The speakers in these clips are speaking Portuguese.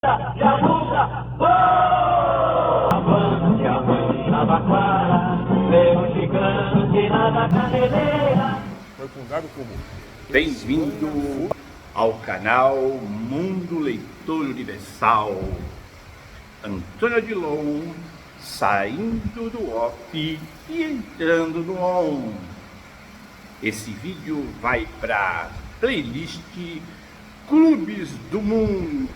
Jabuca, avante, avante, Jabaquara, leão gigante lá da caneleira. Foi fundado como Bem-vindo ao canal Mundo Leitor Universal. Antônio Odilon saindo do off e entrando no on. Esse vídeo vai para playlist Clubes do Mundo,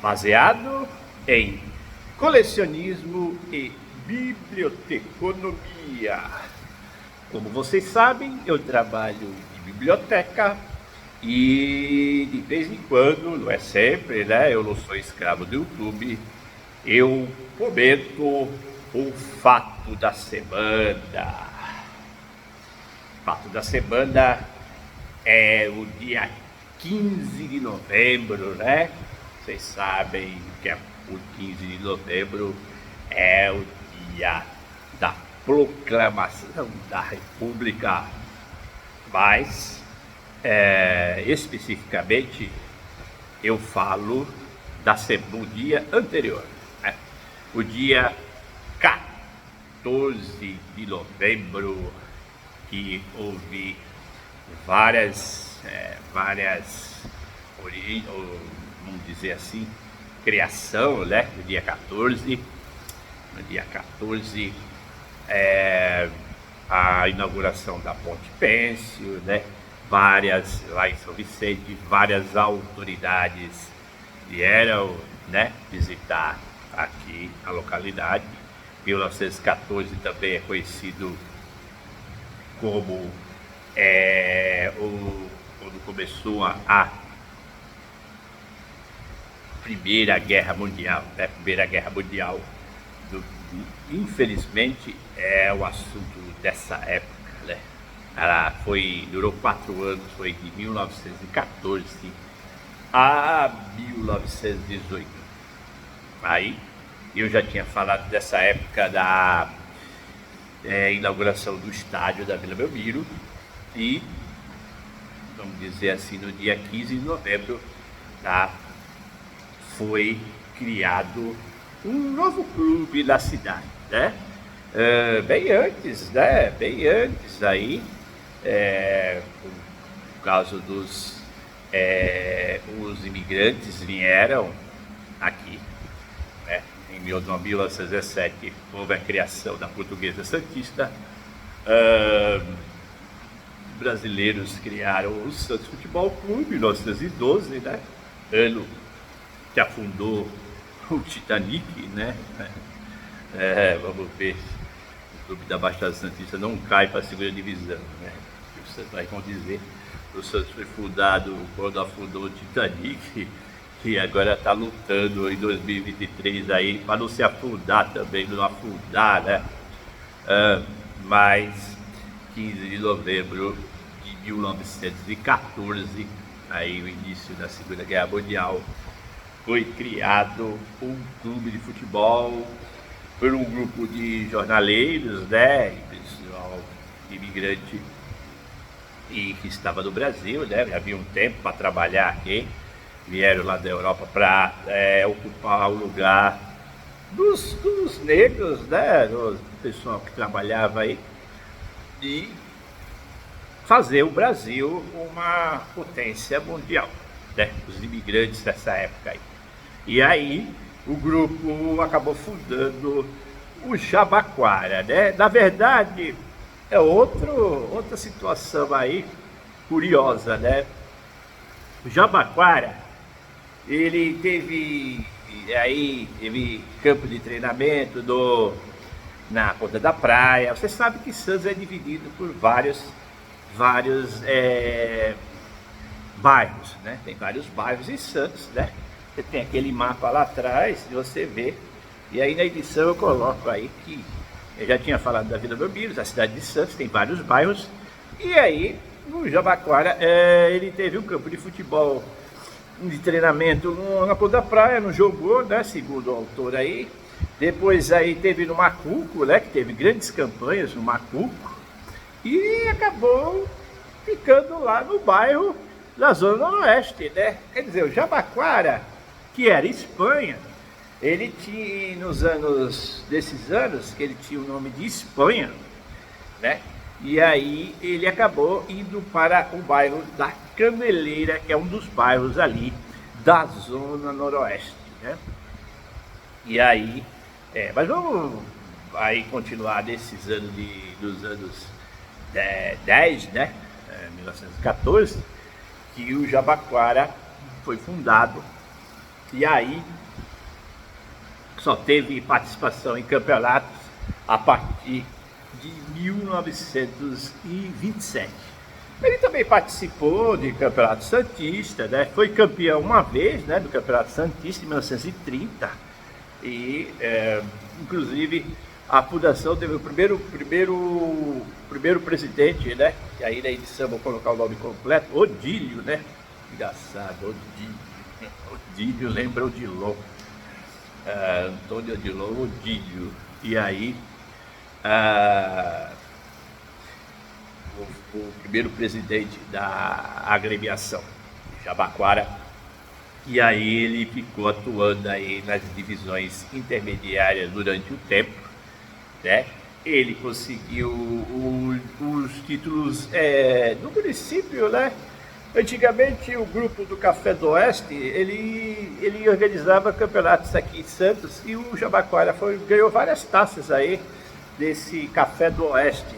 baseado em colecionismo e biblioteconomia. Como vocês sabem, eu trabalho em biblioteca e de vez em quando, não é sempre, né? Eu não sou escravo do YouTube, eu comento o fato da semana. O fato da semana é o dia 15 de novembro, né? Vocês sabem que o 15 de novembro é o dia da proclamação da República, mas especificamente eu falo do dia anterior, né? O dia 14 de novembro, que houve várias, vamos dizer assim, criação, né? No dia 14, a inauguração da Ponte Pêncil, né? Várias, lá em São Vicente, várias autoridades vieram, né, visitar aqui a localidade. 1914 também é conhecido como quando começou a Primeira Guerra Mundial, né? Primeira Guerra Mundial, infelizmente, é o assunto dessa época, né? Ela durou 4 anos, foi de 1914 a 1918. Aí eu já tinha falado dessa época da inauguração do estádio da Vila Belmiro e, vamos dizer assim, no dia 15 de novembro, tá, foi criado um novo clube na cidade, né? Bem antes aí, por causa dos os imigrantes vieram aqui, né? Em 1917 houve a criação da Portuguesa Santista. Brasileiros criaram o Santos Futebol Clube em 1912, né? Ano que afundou o Titanic, né? Vamos ver se o clube da Baixada Santista não cai para a segunda divisão, né? Vocês vão dizer, o Santos foi fundado quando afundou o Titanic e agora está lutando em 2023 aí para não se afundar também, não afundar, né? Mas 15 de novembro de 1914, aí o início da Segunda Guerra Mundial, foi criado um clube de futebol por um grupo de jornaleiros, né, pessoal imigrante e que estava no Brasil, né, havia um tempo para trabalhar aqui, vieram lá da Europa para ocupar o lugar dos negros, né, do pessoal que trabalhava aí, e fazer o Brasil uma potência mundial, né, os imigrantes dessa época aí. E aí o grupo acabou fundando o Jabaquara, né? Na verdade, é outra situação aí curiosa, né? O Jabaquara, ele teve campo de treinamento na ponta da praia. Você sabe que Santos é dividido por vários bairros, né? Tem vários bairros em Santos, né? Você tem aquele mapa lá atrás, você vê. E aí na edição eu coloco aí que eu já tinha falado da Vila Belmiro, da cidade de Santos, tem vários bairros. E aí, no Jabaquara, ele teve um campo de futebol de treinamento na ponta da praia, não jogou, né? Segundo o autor aí. Depois aí teve no Macuco, né? Que teve grandes campanhas no Macuco. E acabou ficando lá no bairro da Zona Noroeste, né? Quer dizer, o Jabaquara, que era Espanha, ele tinha, desses anos, que ele tinha o nome de Espanha, né? E aí ele acabou indo para o bairro da Caneleira, que é um dos bairros ali da Zona Noroeste, né? E aí, mas vamos aí continuar desses anos dos anos 10, né? 1914, que o Jabaquara foi fundado, e aí só teve participação em campeonatos a partir de 1927. Ele também participou de campeonato santista, né? Foi campeão uma vez, né, do campeonato santista em 1930, e inclusive a fundação teve o primeiro presidente, né? E aí na edição vou colocar o nome completo, Odílio, né? Engraçado, Odílio lembra Odilon. Antônio Odilon, Odílio. E aí o primeiro presidente da agremiação Jabaquara, e aí ele ficou atuando aí nas divisões intermediárias durante o tempo, né? Ele conseguiu os títulos do município, né? Antigamente o grupo do Café do Oeste, ele organizava campeonatos aqui em Santos, e o Jabaquara ganhou várias taças aí desse Café do Oeste,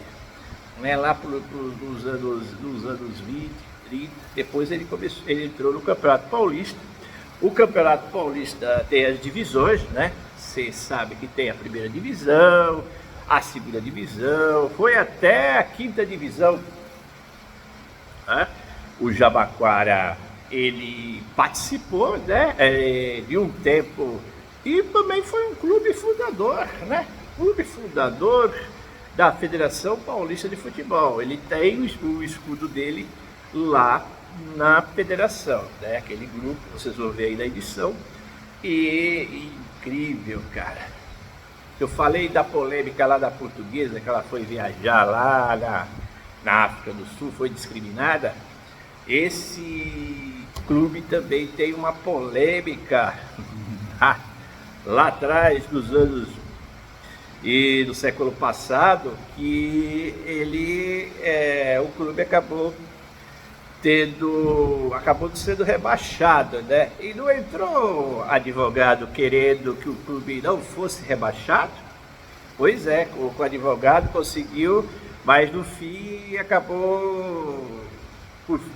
né? Lá nos anos 20, 30, depois ele entrou no Campeonato Paulista. O Campeonato Paulista tem as divisões, né? Você sabe que tem a primeira divisão, a segunda divisão, foi até a quinta divisão, né? O Jabaquara, ele participou, né, de um tempo, e também foi um clube fundador, né? Clube fundador da Federação Paulista de Futebol. Ele tem o escudo dele lá na federação, né? Aquele grupo, vocês vão ver aí na edição. E incrível, cara. Eu falei da polêmica lá da Portuguesa, que ela foi viajar lá na África do Sul, foi discriminada. Esse clube também tem uma polêmica lá atrás, nos anos e do século passado, que o clube acabou sendo rebaixado, né? E não entrou advogado querendo que o clube não fosse rebaixado? Pois é, o advogado conseguiu, mas no fim acabou,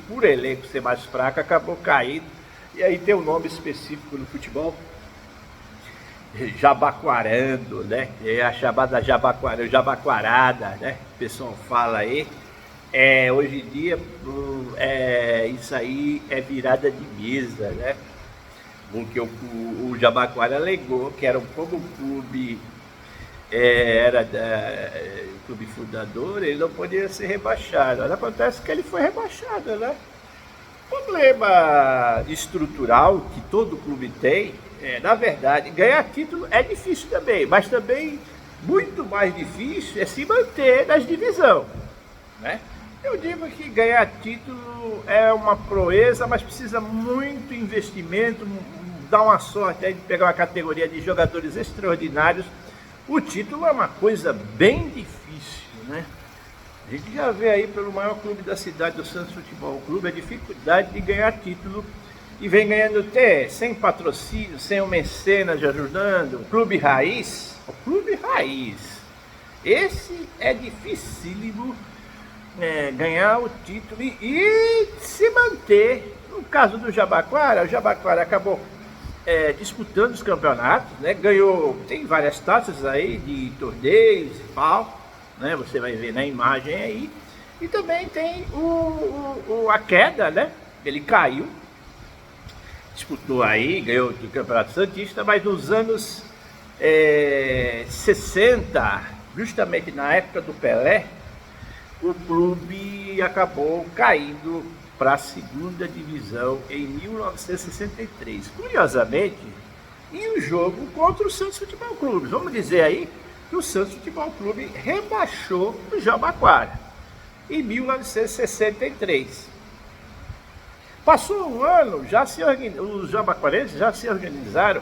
por elenco ser mais fraco, acabou caindo. E aí tem um nome específico no futebol, Jabaquarando, né? É a chamada Jabaquarada, né? O pessoal fala aí. Hoje em dia, isso aí é virada de mesa, né? Porque o Jabaquara alegou que como o clube era o clube fundador, ele não podia ser rebaixado. Mas acontece que ele foi rebaixado, né? Problema estrutural que todo clube tem, na verdade, ganhar título é difícil também, mas também muito mais difícil é se manter nas divisões, né? Eu digo que ganhar título é uma proeza, mas precisa muito investimento, dar uma sorte aí de pegar uma categoria de jogadores extraordinários. O título é uma coisa bem difícil, né? A gente já vê aí pelo maior clube da cidade, do Santos Futebol Clube, a dificuldade de ganhar título, e vem ganhando até sem patrocínio, sem o mecenas ajudando. O clube raiz, esse é dificílimo, ganhar o título e se manter. No caso do Jabaquara, o Jabaquara acabou disputando os campeonatos, né? Ganhou, tem várias taças aí de torneios e tal, né? Você vai ver na imagem aí. E também tem a queda, né? Ele caiu, disputou aí, ganhou o Campeonato Santista, mas nos anos 60, justamente na época do Pelé, o clube acabou caindo para a segunda divisão em 1963. Curiosamente, em um jogo contra o Santos Futebol Clube. Vamos dizer aí que o Santos Futebol Clube rebaixou o Jabaquara em 1963. Passou um ano, os jabaquarenses já se organizaram,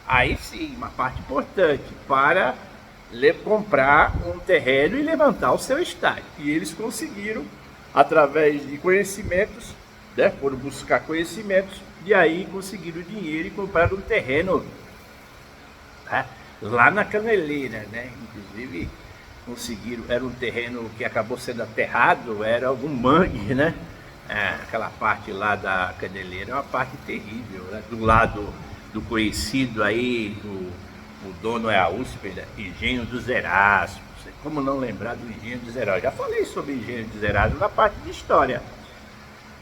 aí sim, uma parte importante, para comprar um terreno e levantar o seu estádio. E eles conseguiram, através de conhecimentos, né, foram buscar conhecimentos, e aí conseguiram dinheiro e compraram um terreno, né, lá na Caneleira, né? Inclusive conseguiram, era um terreno que acabou sendo aterrado, era algum mangue, né? Aquela parte lá da Caneleira é uma parte terrível, né? Do lado do conhecido aí, o dono é a USP, né? Engenho dos Erasmos. Como não lembrar do Engenho dos Erasmos? Já falei sobre o Engenho dos Erasmos na parte de história,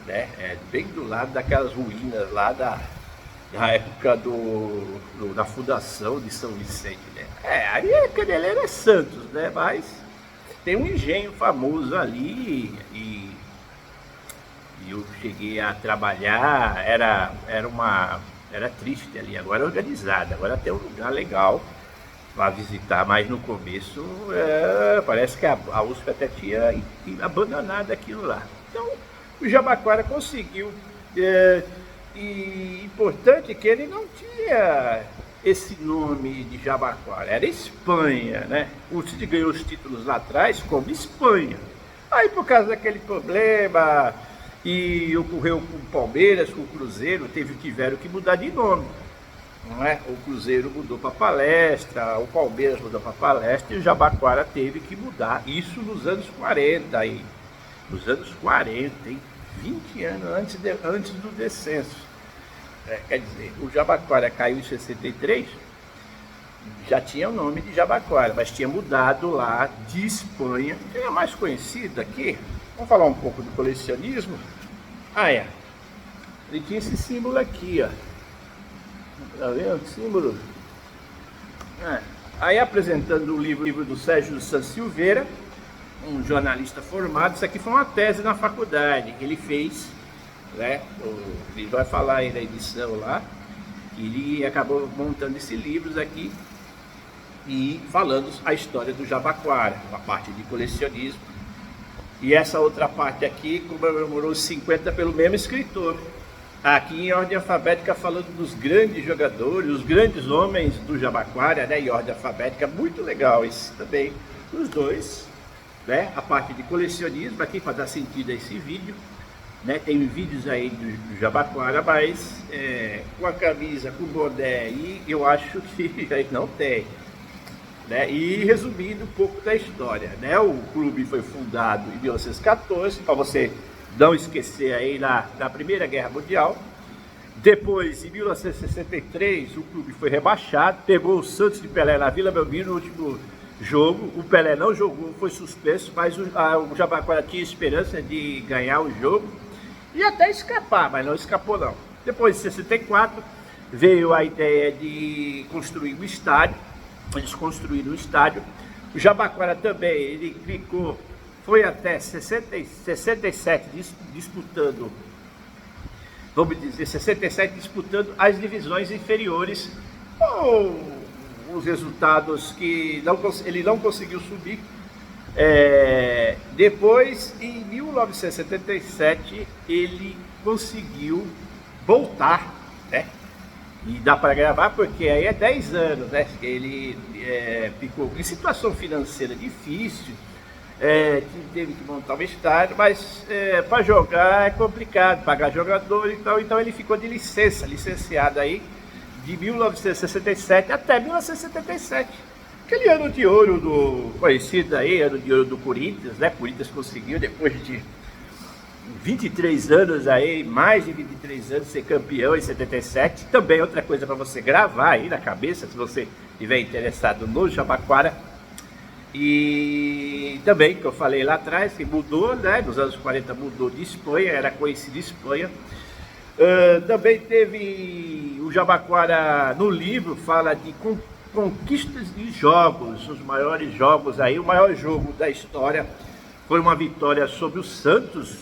né? Bem do lado daquelas ruínas lá da época da fundação de São Vicente, né? Aí a Caneleira é Santos, né? Mas tem um engenho famoso ali e eu cheguei a trabalhar, era triste ali, agora é organizado, agora tem um lugar legal para visitar, mas no começo parece que a USP até tinha abandonado aquilo lá. Então o Jabaquara conseguiu, e importante que ele não tinha esse nome de Jabaquara, era Espanha, né? O Cid ganhou os títulos lá atrás como Espanha. Aí por causa daquele problema, e ocorreu com o Palmeiras, com o Cruzeiro, tiveram que mudar de nome, não é? O Cruzeiro mudou para Palestra, o Palmeiras mudou para Palestra e o Jabaquara teve que mudar, isso nos anos 40 aí, nos anos 40, hein? 20 anos antes do descenso. Quer dizer, o Jabaquara caiu em 63, já tinha o nome de Jabaquara, mas tinha mudado lá de Espanha. Quem é mais conhecido aqui? Vamos falar um pouco do colecionismo. Ele tinha esse símbolo aqui, ó. Tá vendo? Símbolo. Aí apresentando o livro do Sérgio Santos Silveira, um jornalista formado. Isso aqui foi uma tese na faculdade que ele fez, né? Ele vai falar aí da edição lá. Ele acabou montando esses livros aqui e falando a história do Jabaquara, uma parte de colecionismo. E essa outra parte aqui comemorou os 50 pelo mesmo escritor. Aqui em ordem alfabética, falando dos grandes jogadores, os grandes homens do Jabaquara, né? Em ordem alfabética, muito legal esse também, os dois, né? A parte de colecionismo aqui para dar sentido a esse vídeo, né? Tem vídeos aí do Jabaquara, mas com a camisa, com o boné, e eu acho que não tem. Né? E resumindo um pouco da história, né? O clube foi fundado em 1914, para você não esquecer aí na Primeira Guerra Mundial. Depois, em 1963, o clube foi rebaixado, pegou o Santos de Pelé na Vila Belmiro no último jogo. O Pelé não jogou, foi suspenso, mas o Jabaquara tinha esperança de ganhar o jogo e até escapar, mas não escapou não. Depois, em 64, veio a ideia de construir um estádio. Eles construíram o estádio. O Jabaquara também, ele foi até 67 disputando, vamos dizer, 67 disputando as divisões inferiores, com os resultados que ele não conseguiu subir. Depois, em 1977, ele conseguiu voltar, né? E dá para gravar porque aí é 10 anos, né? Ele ficou em situação financeira difícil, teve que montar um estádio, mas para jogar é complicado, pagar jogador e tal, então ele ficou de licenciado aí de 1967 até 1977. Aquele ano de ouro conhecido aí, ano de ouro do Corinthians, né? Corinthians conseguiu depois de 23 anos aí, mais de 23 anos, ser campeão em 77. Também outra coisa para você gravar aí na cabeça, se você estiver interessado no Jabaquara. E também, que eu falei lá atrás, que mudou, né? Nos anos 40 mudou de Espanha, era conhecido Espanha. Também teve o Jabaquara no livro, fala de conquistas de jogos, os maiores jogos aí. O maior jogo da história foi uma vitória sobre o Santos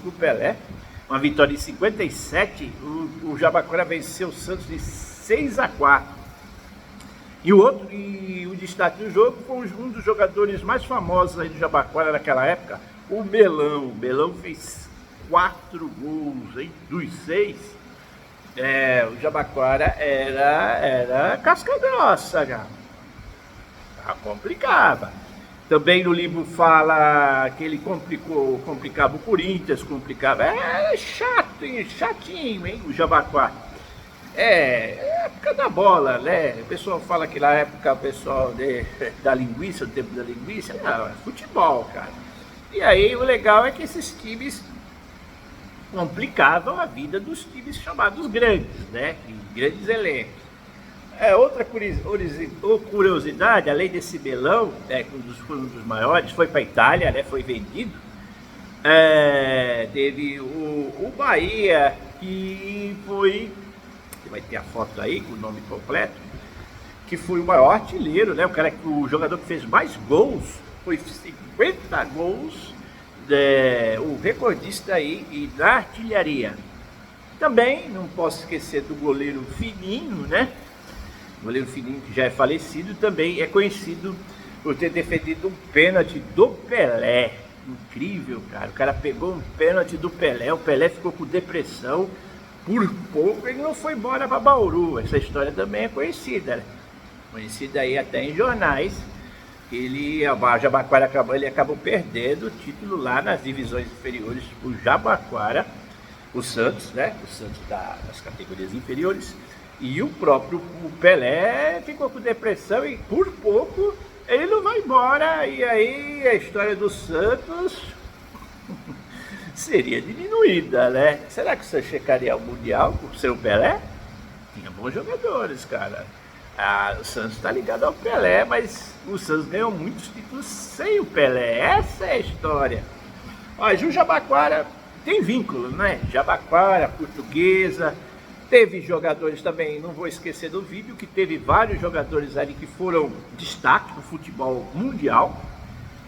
com o Pelé, uma vitória em 57, o Jabaquara venceu o Santos de 6-4. E o destaque do jogo foi um dos jogadores mais famosos aí do Jabaquara naquela época, o Melão. O Melão fez 4 gols, hein? Dos 6, o Jabaquara era casca grossa, já. Complicava. Também no livro fala que ele complicava o Corinthians, complicava. É chato, hein? Chatinho, hein? O Jabaquara. Época da bola, né? O pessoal fala que na época o pessoal da linguiça, o tempo da linguiça, não, é futebol, cara. E aí o legal é que esses times complicavam a vida dos times chamados grandes, né? E grandes elencos. Outra curiosidade, além desse melão, foi um dos maiores, foi para a Itália, né? Foi vendido. Teve o Bahia, que foi... Vai ter a foto aí com o nome completo, que foi o maior artilheiro, né? O jogador que fez mais gols, foi 50 gols, o recordista aí e da artilharia. Também não posso esquecer do goleiro Fininho, né? O goleiro Fininho, que já é falecido, também é conhecido por ter defendido um pênalti do Pelé. Incrível, cara. O cara pegou um pênalti do Pelé, o Pelé ficou com depressão. Por pouco ele não foi embora para Bauru. Essa história também é conhecida, né? Conhecida aí até em jornais. O Jabaquara acabou perdendo o título lá nas divisões inferiores. O Jabaquara, o Santos, né? O Santos das categorias inferiores. E o próprio Pelé ficou com depressão e por pouco ele não vai embora. E aí a história do Santos seria diminuída, né? Será que você checaria o Mundial com o seu Pelé? Tinha bons jogadores, cara. O Santos tá ligado ao Pelé, mas o Santos ganhou muitos títulos sem o Pelé. Essa é a história. Olha, o Jabaquara tem vínculo, né? Jabaquara, Portuguesa. Teve jogadores também, não vou esquecer do vídeo, que teve vários jogadores ali que foram destaque no futebol mundial,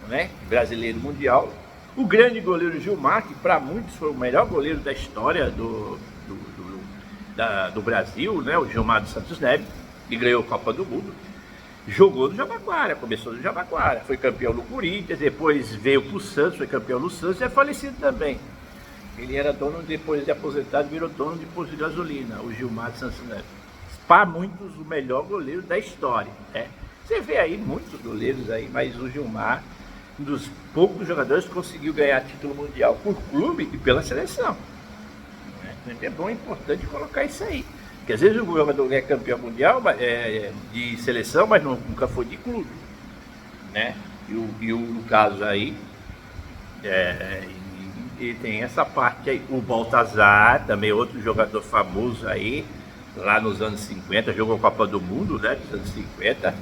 né? Brasileiro mundial. O grande goleiro Gilmar, que para muitos foi o melhor goleiro da história do Brasil, né? O Gilmar dos Santos Neves, que ganhou a Copa do Mundo, jogou no Jabaquara, começou no Jabaquara, foi campeão no Corinthians, depois veio para o Santos, foi campeão no Santos e é falecido também. Ele era dono, depois de aposentado, virou dono de posto de gasolina, o Gilmar dos Santos Neves. Para muitos, o melhor goleiro da história, né? Você vê aí muitos goleiros aí, mas o Gilmar, um dos poucos jogadores que conseguiu ganhar título mundial por clube e pela seleção. É bom, é importante colocar isso aí. Porque às vezes o jogador é campeão mundial de seleção, mas nunca foi de clube, né? No caso aí, e tem essa parte aí. O Baltazar, também outro jogador famoso aí, lá nos anos 50, jogou a Copa do Mundo, né? Nos anos 50.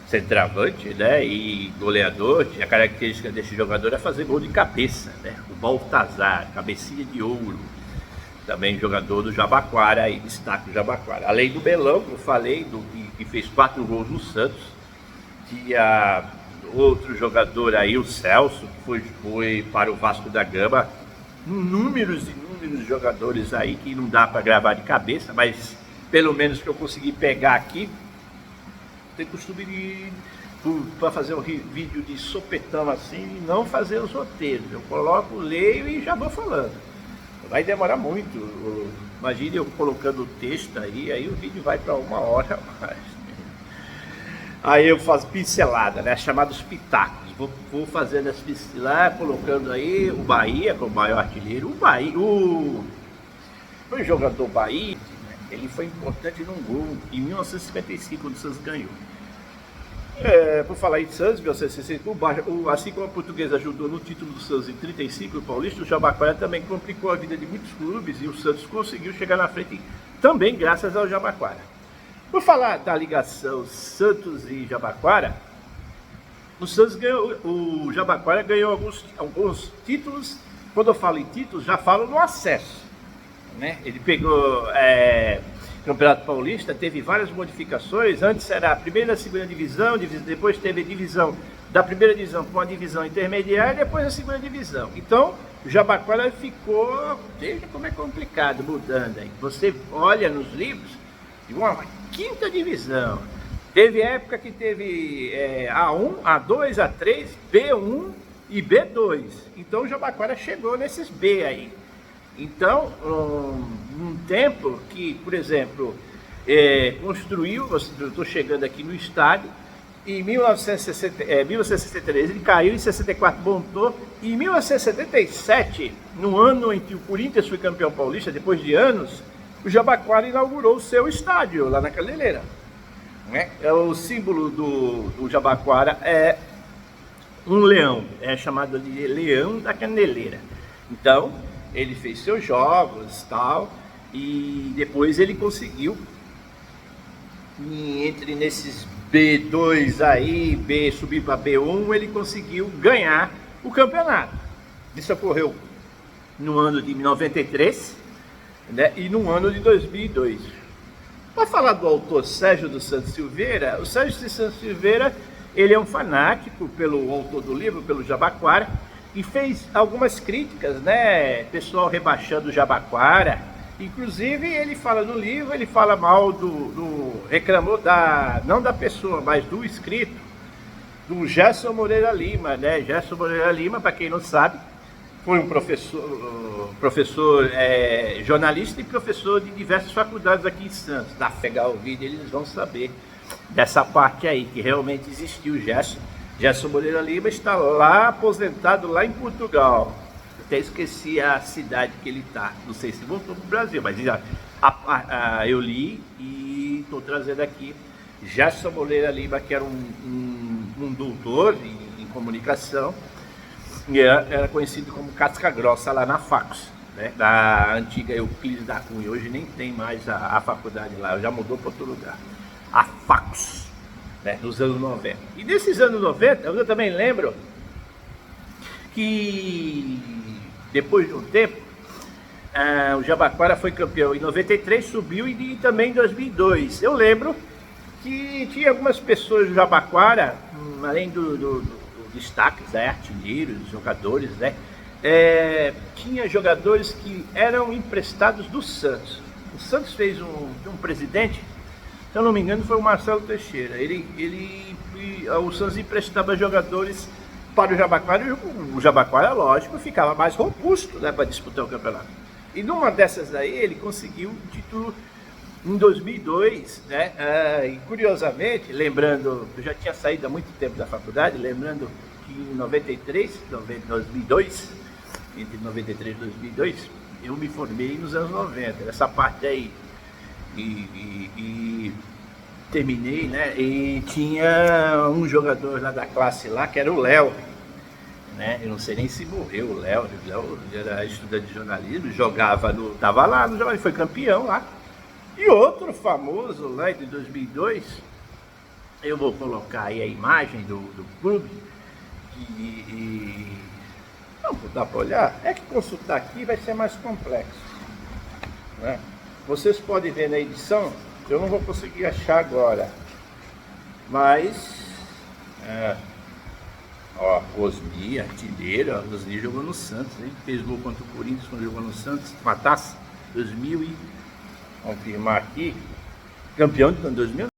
Centroavante, né, e goleador. A característica desse jogador é fazer gol de cabeça, né? O Baltazar, cabecinha de ouro, também jogador do Jabaquara, aí destaque do Jabaquara. Além do Belão, que eu falei, que fez 4 gols no Santos, tinha outro jogador aí, o Celso, que foi para o Vasco da Gama. Inúmeros jogadores aí que não dá para gravar de cabeça, mas pelo menos que eu consegui pegar aqui. Tem costume para fazer um vídeo de sopetão assim e não fazer os roteiros. Eu coloco, leio e já vou falando. Vai demorar muito. Imagine eu colocando o texto aí o vídeo vai para 1 hora mais. Aí eu faço pincelada, né? Chamados pitacos. Vou fazendo as pinceladas, colocando aí o Bahia, que é o maior artilheiro. O jogador Bahia, ele foi importante num gol em 1955, quando o Santos ganhou. Por falar em Santos, 1965, assim como a Portuguesa ajudou no título do Santos em 35, o Paulista, o Jabaquara também complicou a vida de muitos clubes e o Santos conseguiu chegar na frente também graças ao Jabaquara. Por falar da ligação Santos e Jabaquara, o Jabaquara ganhou alguns títulos. Quando eu falo em títulos, já falo no acesso, né? Ele pegou Campeonato Paulista, teve várias modificações. Antes era a primeira e a segunda divisão, depois teve a divisão da primeira divisão com a divisão intermediária e depois a segunda divisão. Então, o Jabaquara ficou, veja como é complicado, mudando aí. Você olha nos livros, uma 5ª divisão. Teve época que teve A1, A2, A3, B1 e B2. Então o Jabaquara chegou nesses B aí. Então, um tempo que, por exemplo, construiu, eu estou chegando aqui no estádio, em 1963 ele caiu, em 64 montou, e em 1977, no ano em que o Corinthians foi campeão paulista, depois de anos, o Jabaquara inaugurou o seu estádio lá na Caneleira. Né? O símbolo do Jabaquara é um leão, é chamado de Leão da Caneleira. Então, ele fez seus jogos tal, e depois ele conseguiu, entre nesses B2 aí, subir para B1, ele conseguiu ganhar o campeonato. Isso ocorreu no ano de 93, né, e no ano de 2002. Para falar do autor Sérgio dos Santos Silveira, o Sérgio dos Santos Silveira, ele é um fanático pelo autor do livro, pelo Jabaquara, e fez algumas críticas, né, pessoal rebaixando o Jabaquara. Inclusive ele fala no livro, ele fala mal reclamou não da pessoa, mas do escrito, do Gerson Moreira Lima, né? Gerson Moreira Lima, para quem não sabe, foi um professor jornalista e professor de diversas faculdades aqui em Santos. Da pegar o vídeo, eles vão saber dessa parte aí, que realmente existiu o Gerson. Gerson Moreira Lima está lá, aposentado lá em Portugal. Até esqueci a cidade que ele está. Não sei se voltou para o Brasil, mas eu li e estou trazendo aqui Gerson Moreira Lima, que era um doutor em comunicação, e era conhecido como casca grossa lá na Facos, né? Da antiga Euclides da Cunha. Hoje nem tem mais a faculdade lá, já mudou para outro lugar. A Facos, né? Nos anos 90. E nesses anos 90, eu também lembro que depois de um tempo, o Jabaquara foi campeão em 93, subiu e também em 2002. Eu lembro que tinha algumas pessoas do Jabaquara, além dos destaques, artilheiros, jogadores, né? Tinha jogadores que eram emprestados do Santos. O Santos fez um presidente, se eu não me engano, foi o Marcelo Teixeira. O Santos emprestava jogadores para o Jabaquara, e o Jabaquara, lógico, ficava mais robusto, né, para disputar o campeonato. E numa dessas aí, ele conseguiu o título em 2002, né? E curiosamente, lembrando, eu já tinha saído há muito tempo da faculdade, lembrando que em 2002, entre 93 e 2002, eu me formei nos anos 90, nessa parte aí. E terminei, né? E tinha um jogador lá da classe lá, que era o Léo, né? Eu não sei nem se morreu o Léo. O Léo era estudante de jornalismo, estava lá no jornalismo, foi campeão lá. E outro famoso lá de 2002, eu vou colocar aí a imagem do clube, não dá para olhar, é que consultar aqui vai ser mais complexo, né? Vocês podem ver na edição, eu não vou conseguir achar agora, mas Osni, artilheiro, Osni jogou no Santos, hein? Fez gol contra o Corinthians quando jogou no Santos, uma taça, 2000 confirmar aqui, campeão de 2000